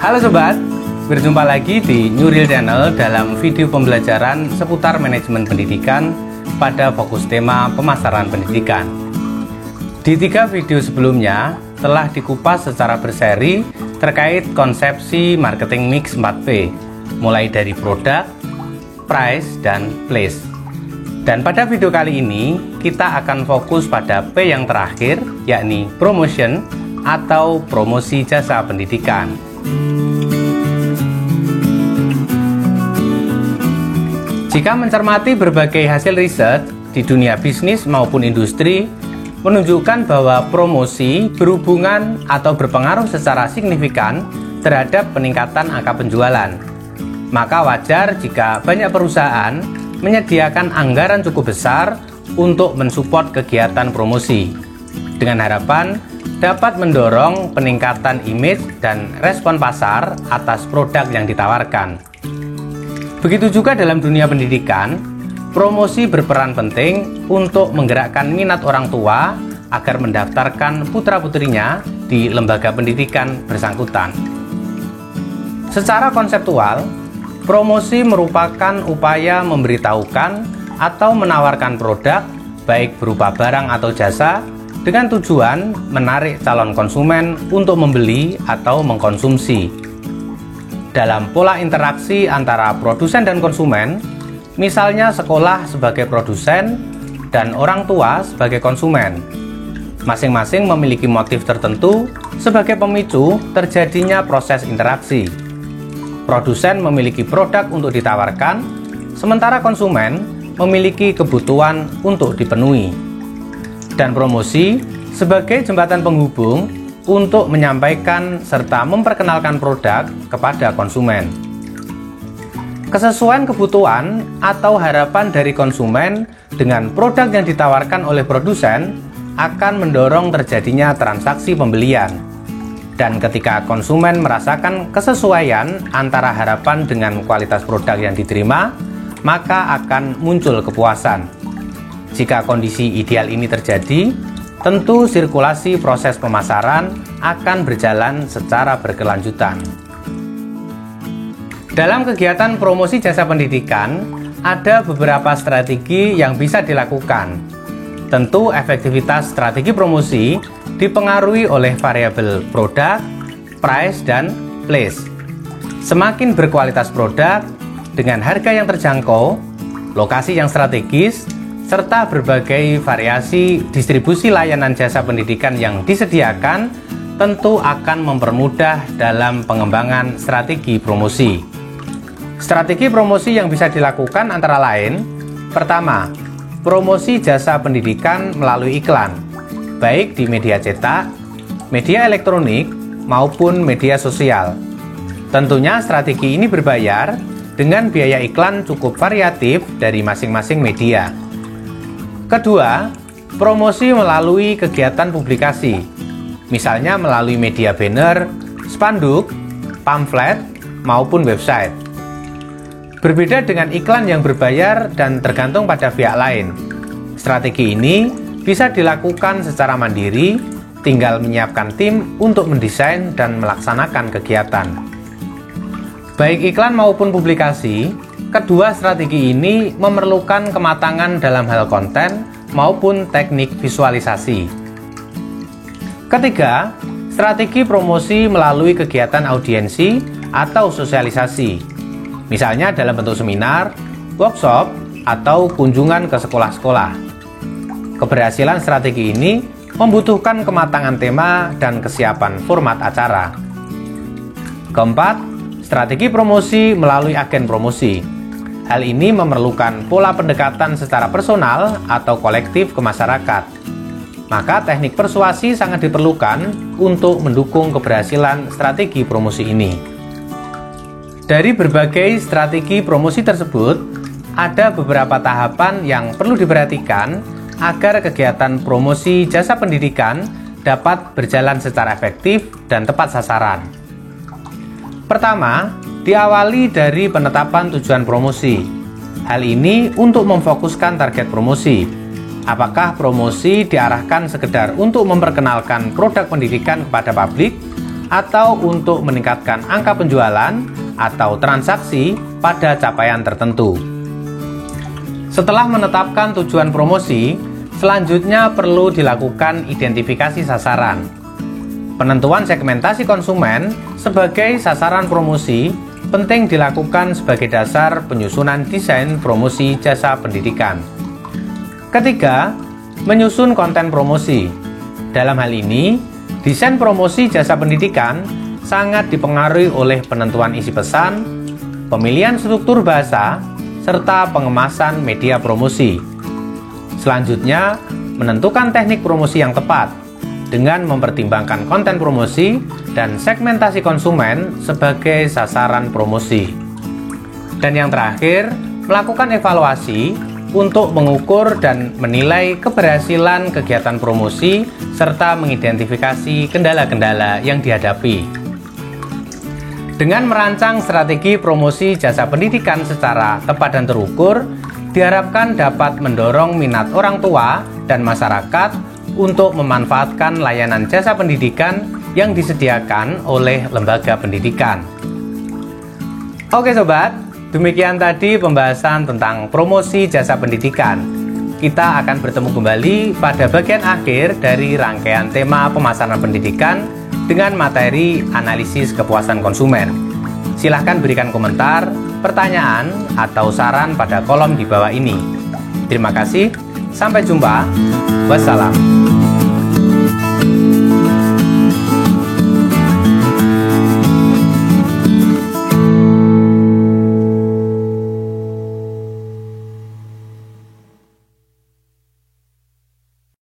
Halo sobat, berjumpa lagi di Nuril Channel dalam video pembelajaran seputar manajemen pendidikan pada fokus tema pemasaran pendidikan. Di 3 video sebelumnya telah dikupas secara berseri terkait konsepsi marketing mix 4P, mulai dari produk, price, dan place. Dan pada video kali ini kita akan fokus pada P yang terakhir, yakni promotion atau promosi jasa pendidikan. Jika mencermati berbagai hasil riset di dunia bisnis maupun industri, menunjukkan bahwa promosi berhubungan atau berpengaruh secara signifikan terhadap peningkatan angka penjualan. Maka wajar jika banyak perusahaan menyediakan anggaran cukup besar untuk mensupport kegiatan promosi, dengan harapan dapat mendorong peningkatan image dan respon pasar atas produk yang ditawarkan. Begitu juga dalam dunia pendidikan, promosi berperan penting untuk menggerakkan minat orang tua agar mendaftarkan putra-putrinya di lembaga pendidikan bersangkutan. Secara konseptual, promosi merupakan upaya memberitahukan atau menawarkan produk, baik berupa barang atau jasa, dengan tujuan menarik calon konsumen untuk membeli atau mengkonsumsi. Dalam pola interaksi antara produsen dan konsumen, misalnya sekolah sebagai produsen dan orang tua sebagai konsumen, masing-masing memiliki motif tertentu sebagai pemicu terjadinya proses interaksi. Produsen memiliki produk untuk ditawarkan, sementara konsumen memiliki kebutuhan untuk dipenuhi. Dan promosi sebagai jembatan penghubung untuk menyampaikan serta memperkenalkan produk kepada konsumen. Kesesuaian kebutuhan atau harapan dari konsumen dengan produk yang ditawarkan oleh produsen akan mendorong terjadinya transaksi pembelian. Dan ketika konsumen merasakan kesesuaian antara harapan dengan kualitas produk yang diterima, maka akan muncul kepuasan. Jika kondisi ideal ini terjadi, tentu sirkulasi proses pemasaran akan berjalan secara berkelanjutan. Dalam kegiatan promosi jasa pendidikan, ada beberapa strategi yang bisa dilakukan. Tentu efektivitas strategi promosi dipengaruhi oleh variabel produk, price, dan place. Semakin berkualitas produk dengan harga yang terjangkau, lokasi yang strategis, serta berbagai variasi distribusi layanan jasa pendidikan yang disediakan, tentu akan mempermudah dalam pengembangan strategi promosi. Strategi promosi yang bisa dilakukan antara lain: pertama, promosi jasa pendidikan melalui iklan, baik di media cetak, media elektronik, maupun media sosial. Tentunya strategi ini berbayar dengan biaya iklan cukup variatif dari masing-masing media. Kedua, promosi melalui kegiatan publikasi, misalnya melalui media banner, spanduk, pamflet, maupun website. Berbeda dengan iklan yang berbayar dan tergantung pada pihak lain. Strategi ini bisa dilakukan secara mandiri, tinggal menyiapkan tim untuk mendesain dan melaksanakan kegiatan. Baik iklan maupun publikasi, kedua strategi ini memerlukan kematangan dalam hal konten maupun teknik visualisasi. Ketiga, strategi promosi melalui kegiatan audiensi atau sosialisasi, misalnya dalam bentuk seminar, workshop, atau kunjungan ke sekolah-sekolah. Keberhasilan strategi ini membutuhkan kematangan tema dan kesiapan format acara. Keempat, strategi promosi melalui agen promosi. Hal ini memerlukan pola pendekatan secara personal atau kolektif ke masyarakat. Maka teknik persuasi sangat diperlukan untuk mendukung keberhasilan strategi promosi ini. Dari berbagai strategi promosi tersebut, ada beberapa tahapan yang perlu diperhatikan agar kegiatan promosi jasa pendidikan dapat berjalan secara efektif dan tepat sasaran. Pertama, diawali dari penetapan tujuan promosi. Hal ini untuk memfokuskan target promosi. Apakah promosi diarahkan sekedar untuk memperkenalkan produk pendidikan kepada publik atau untuk meningkatkan angka penjualan atau transaksi pada capaian tertentu. Setelah menetapkan tujuan promosi, selanjutnya perlu dilakukan identifikasi sasaran. Penentuan segmentasi konsumen sebagai sasaran promosi penting dilakukan sebagai dasar penyusunan desain promosi jasa pendidikan. Ketiga, menyusun konten promosi. Dalam hal ini, desain promosi jasa pendidikan sangat dipengaruhi oleh penentuan isi pesan, pemilihan struktur bahasa, serta pengemasan media promosi. Selanjutnya, menentukan teknik promosi yang tepat dengan mempertimbangkan konten promosi dan segmentasi konsumen sebagai sasaran promosi. Dan yang terakhir, melakukan evaluasi untuk mengukur dan menilai keberhasilan kegiatan promosi serta mengidentifikasi kendala-kendala yang dihadapi. Dengan merancang strategi promosi jasa pendidikan secara tepat dan terukur, diharapkan dapat mendorong minat orang tua dan masyarakat untuk memanfaatkan layanan jasa pendidikan yang disediakan oleh lembaga pendidikan. Oke sobat, demikian tadi pembahasan tentang promosi jasa pendidikan. Kita akan bertemu kembali pada bagian akhir dari rangkaian tema pemasaran pendidikan dengan materi analisis kepuasan konsumen. Silahkan berikan komentar, pertanyaan, atau saran pada kolom di bawah ini. Terima kasih, sampai jumpa. Wassalam.